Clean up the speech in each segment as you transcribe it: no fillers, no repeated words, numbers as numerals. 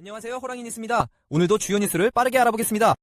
안녕하세요, 호랑이니스입니다. 오늘도 주요 뉴스를 빠르게 알아보겠습니다.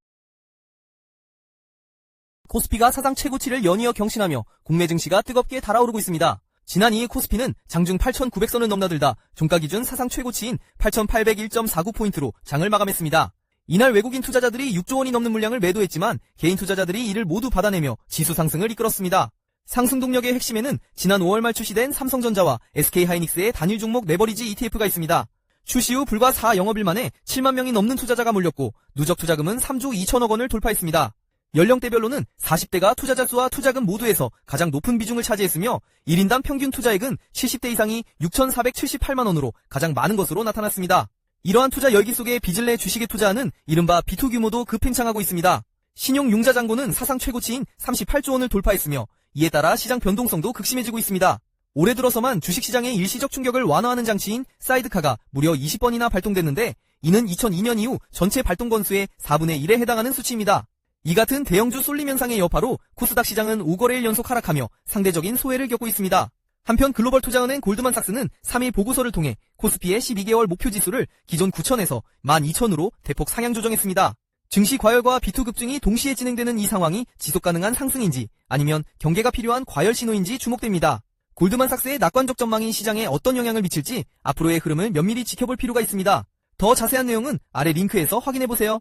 코스피가 사상 최고치를 연이어 경신하며 국내 증시가 뜨겁게 달아오르고 있습니다. 지난 2일 코스피는 장중 8,900선을 넘나들다 종가 기준 사상 최고치인 8,801.49포인트로 장을 마감했습니다. 이날 외국인 투자자들이 6조 원이 넘는 물량을 매도했지만 개인 투자자들이 이를 모두 받아내며 지수 상승을 이끌었습니다. 상승 동력의 핵심에는 지난 5월 말 출시된 삼성전자와 SK하이닉스의 단일 종목 레버리지 ETF가 있습니다. 출시 후 불과 4영업일 만에 7만 명이 넘는 투자자가 몰렸고 누적 투자금은 3조 2천억 원을 돌파했습니다. 연령대별로는 40대가 투자자 수와 투자금 모두에서 가장 높은 비중을 차지했으며 1인당 평균 투자액은 70대 이상이 6,478만 원으로 가장 많은 것으로 나타났습니다. 이러한 투자 열기 속에 빚을 내 주식에 투자하는 이른바 비투 규모도 급팽창하고 있습니다. 신용 융자 잔고는 사상 최고치인 38조 원을 돌파했으며 이에 따라 시장 변동성도 극심해지고 있습니다. 올해 들어서만 주식시장의 일시적 충격을 완화하는 장치인 사이드카가 무려 20번이나 발동됐는데 이는 2002년 이후 전체 발동 건수의 4분의 1에 해당하는 수치입니다. 이 같은 대형주 쏠림 현상의 여파로 코스닥 시장은 5거래일 연속 하락하며 상대적인 소외를 겪고 있습니다. 한편 글로벌 투자은행 골드만삭스는 3일 보고서를 통해 코스피의 12개월 목표 지수를 기존 9,000에서 12,000으로 대폭 상향 조정했습니다. 증시 과열과 비투 급증이 동시에 진행되는 이 상황이 지속 가능한 상승인지 아니면 경계가 필요한 과열 신호인지 주목됩니다. 골드만삭스의 낙관적 전망이 시장에 어떤 영향을 미칠지 앞으로의 흐름을 면밀히 지켜볼 필요가 있습니다. 더 자세한 내용은 아래 링크에서 확인해보세요.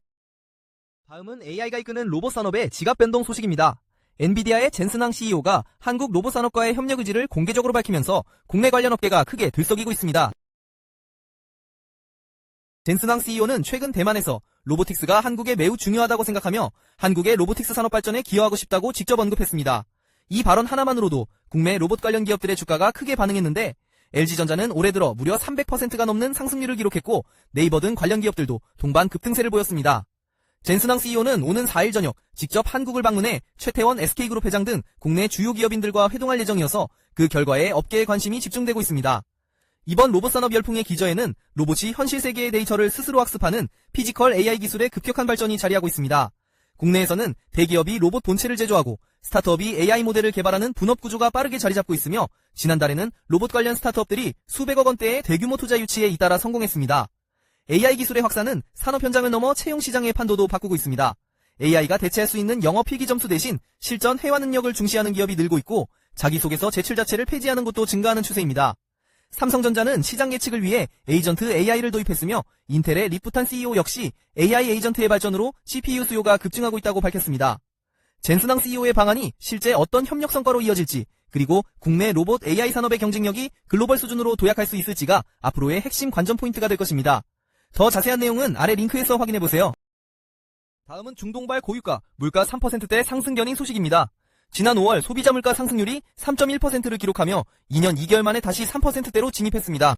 다음은 AI가 이끄는 로봇 산업의 지갑 변동 소식입니다. 엔비디아의 젠슨항 CEO가 한국 로봇 산업과의 협력 의지를 공개적으로 밝히면서 국내 관련 업계가 크게 들썩이고 있습니다. 젠슨항 CEO는 최근 대만에서 로보틱스가 한국에 매우 중요하다고 생각하며 한국의 로보틱스 산업 발전에 기여하고 싶다고 직접 언급했습니다. 이 발언 하나만으로도 국내 로봇 관련 기업들의 주가가 크게 반응했는데 LG전자는 올해 들어 무려 300%가 넘는 상승률을 기록했고 네이버 등 관련 기업들도 동반 급등세를 보였습니다. 젠슨항 CEO는 오는 4일 저녁 직접 한국을 방문해 최태원 SK그룹 회장 등 국내 주요 기업인들과 회동할 예정이어서 그 결과에 업계의 관심이 집중되고 있습니다. 이번 로봇 산업 열풍의 기저에는 로봇이 현실 세계의 데이터를 스스로 학습하는 피지컬 AI 기술의 급격한 발전이 자리하고 있습니다. 국내에서는 대기업이 로봇 본체를 제조하고 스타트업이 AI 모델을 개발하는 분업 구조가 빠르게 자리 잡고 있으며 지난달에는 로봇 관련 스타트업들이 수백억 원대의 대규모 투자 유치에 잇따라 성공했습니다. AI 기술의 확산은 산업 현장을 넘어 채용 시장의 판도도 바꾸고 있습니다. AI가 대체할 수 있는 영업 필기 점수 대신 실전 회화 능력을 중시하는 기업이 늘고 있고 자기소개서 제출 자체를 폐지하는 곳도 증가하는 추세입니다. 삼성전자는 시장 예측을 위해 에이전트 AI를 도입했으며 인텔의 리프탄 CEO 역시 AI 에이전트의 발전으로 CPU 수요가 급증하고 있다고 밝혔습니다. 젠슨항 CEO의 방안이 실제 어떤 협력 성과로 이어질지 그리고 국내 로봇 AI 산업의 경쟁력이 글로벌 수준으로 도약할 수 있을지가 앞으로의 핵심 관전 포인트가 될 것입니다. 더 자세한 내용은 아래 링크에서 확인해보세요. 다음은 중동발 고유가 물가 3%대 상승 견인 소식입니다. 지난 5월 소비자 물가 상승률이 3.1%를 기록하며 2년 2개월 만에 다시 3%대로 진입했습니다.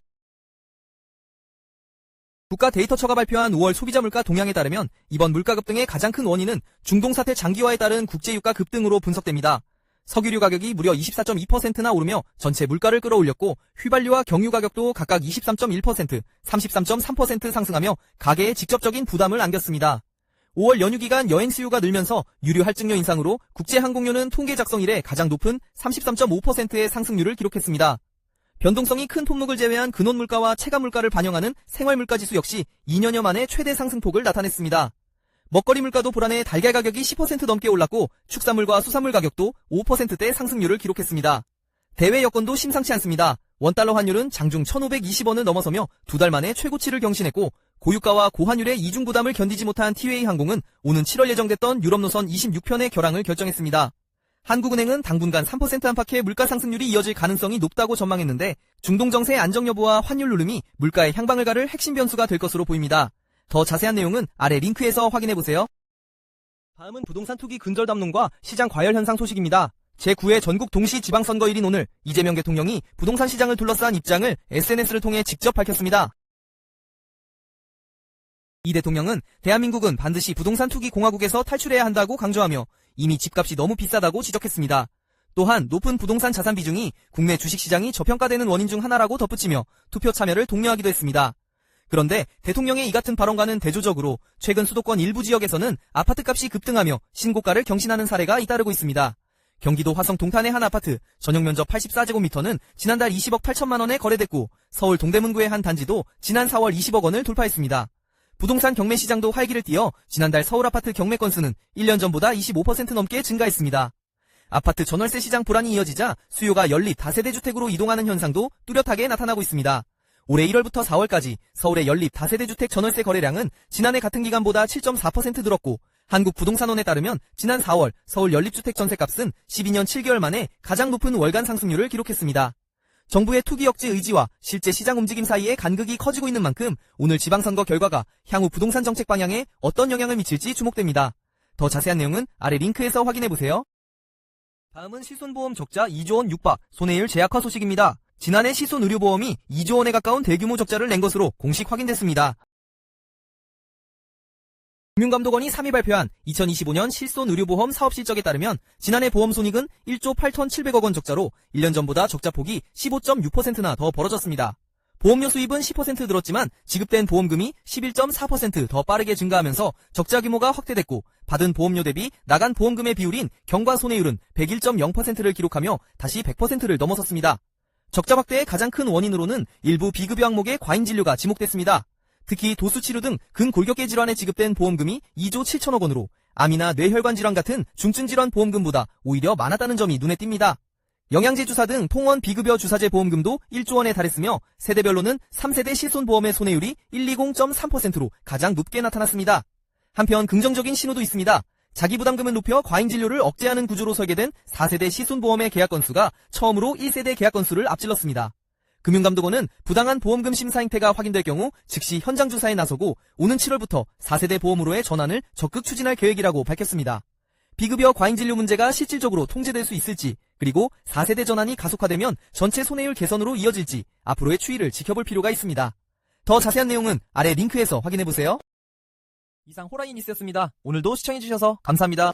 국가데이터처가 발표한 5월 소비자 물가 동향에 따르면 이번 물가 급등의 가장 큰 원인은 중동 사태 장기화에 따른 국제유가 급등으로 분석됩니다. 석유류 가격이 무려 24.2%나 오르며 전체 물가를 끌어올렸고 휘발유와 경유 가격도 각각 23.1%, 33.3% 상승하며 가계에 직접적인 부담을 안겼습니다. 5월 연휴 기간 여행 수요가 늘면서 유류 할증료 인상으로 국제항공료는 통계 작성 이래 가장 높은 33.5%의 상승률을 기록했습니다. 변동성이 큰 품목을 제외한 근원 물가와 체감 물가를 반영하는 생활 물가 지수 역시 2년여 만에 최대 상승폭을 나타냈습니다. 먹거리 물가도 불안해 달걀 가격이 10% 넘게 올랐고 축산물과 수산물 가격도 5%대 상승률을 기록했습니다. 대외 여건도 심상치 않습니다. 원달러 환율은 장중 1,520원을 넘어서며 두 달 만에 최고치를 경신했고 고유가와 고환율의 이중 부담을 견디지 못한 티웨이 항공은 오는 7월 예정됐던 유럽 노선 26편의 결항을 결정했습니다. 한국은행은 당분간 3% 안팎의 물가 상승률이 이어질 가능성이 높다고 전망했는데 중동 정세 안정 여부와 환율 누름이 물가의 향방을 가를 핵심 변수가 될 것으로 보입니다. 더 자세한 내용은 아래 링크에서 확인해보세요. 다음은 부동산 투기 근절 담론과 시장 과열 현상 소식입니다. 제9회 전국 동시 지방선거일인 오늘 이재명 대통령이 부동산 시장을 둘러싼 입장을 SNS를 통해 직접 밝혔습니다. 이 대통령은 대한민국은 반드시 부동산 투기 공화국에서 탈출해야 한다고 강조하며 이미 집값이 너무 비싸다고 지적했습니다. 또한 높은 부동산 자산 비중이 국내 주식시장이 저평가되는 원인 중 하나라고 덧붙이며 투표 참여를 독려하기도 했습니다. 그런데 대통령의 이 같은 발언과는 대조적으로 최근 수도권 일부 지역에서는 아파트값이 급등하며 신고가를 경신하는 사례가 잇따르고 있습니다. 경기도 화성 동탄의 한 아파트 전용 면적 84제곱미터는 지난달 20억 8천만 원에 거래됐고 서울 동대문구의 한 단지도 지난 4월 20억 원을 돌파했습니다. 부동산 경매 시장도 활기를 띠어 지난달 서울 아파트 경매 건수는 1년 전보다 25% 넘게 증가했습니다. 아파트 전월세 시장 불안이 이어지자 수요가 연립 다세대 주택으로 이동하는 현상도 뚜렷하게 나타나고 있습니다. 올해 1월부터 4월까지 서울의 연립 다세대 주택 전월세 거래량은 지난해 같은 기간보다 7.4% 늘었고, 한국부동산원에 따르면 지난 4월 서울 연립주택 전세값은 12년 7개월 만에 가장 높은 월간 상승률을 기록했습니다. 정부의 투기 억제 의지와 실제 시장 움직임 사이에 간극이 커지고 있는 만큼 오늘 지방선거 결과가 향후 부동산 정책 방향에 어떤 영향을 미칠지 주목됩니다. 더 자세한 내용은 아래 링크에서 확인해보세요. 다음은 실손보험 적자 2조 원 육박, 손해율 제약화 소식입니다. 지난해 실손의료보험이 2조 원에 가까운 대규모 적자를 낸 것으로 공식 확인됐습니다. 금융감독원이 3일 발표한 2025년 실손의료보험 사업실적에 따르면 지난해 보험손익은 1조 8,700억 원 적자로 1년 전보다 적자폭이 15.6%나 더 벌어졌습니다. 보험료 수입은 10% 늘었지만 지급된 보험금이 11.4% 더 빠르게 증가하면서 적자 규모가 확대됐고, 받은 보험료 대비 나간 보험금의 비율인 경과손해율은 101.0%를 기록하며 다시 100%를 넘어섰습니다. 적자 확대의 가장 큰 원인으로는 일부 비급여 항목의 과잉 진료가 지목됐습니다. 특히 도수치료 등 근골격계 질환에 지급된 보험금이 2조 7천억 원으로 암이나 뇌혈관 질환 같은 중증 질환 보험금보다 오히려 많았다는 점이 눈에 띕니다. 영양제 주사 등 통원 비급여 주사제 보험금도 1조 원에 달했으며 세대별로는 3세대 실손보험의 손해율이 120.3%로 가장 높게 나타났습니다. 한편 긍정적인 신호도 있습니다. 자기부담금을 높여 과잉 진료를 억제하는 구조로 설계된 4세대 실손보험의 계약 건수가 처음으로 1세대 계약 건수를 앞질렀습니다. 금융감독원은 부당한 보험금 심사 행태가 확인될 경우 즉시 현장 조사에 나서고 오는 7월부터 4세대 보험으로의 전환을 적극 추진할 계획이라고 밝혔습니다. 비급여 과잉 진료 문제가 실질적으로 통제될 수 있을지, 그리고 4세대 전환이 가속화되면 전체 손해율 개선으로 이어질지 앞으로의 추이를 지켜볼 필요가 있습니다. 더 자세한 내용은 아래 링크에서 확인해보세요. 이상 호랑이 뉴스였습니다. 오늘도 시청해주셔서 감사합니다.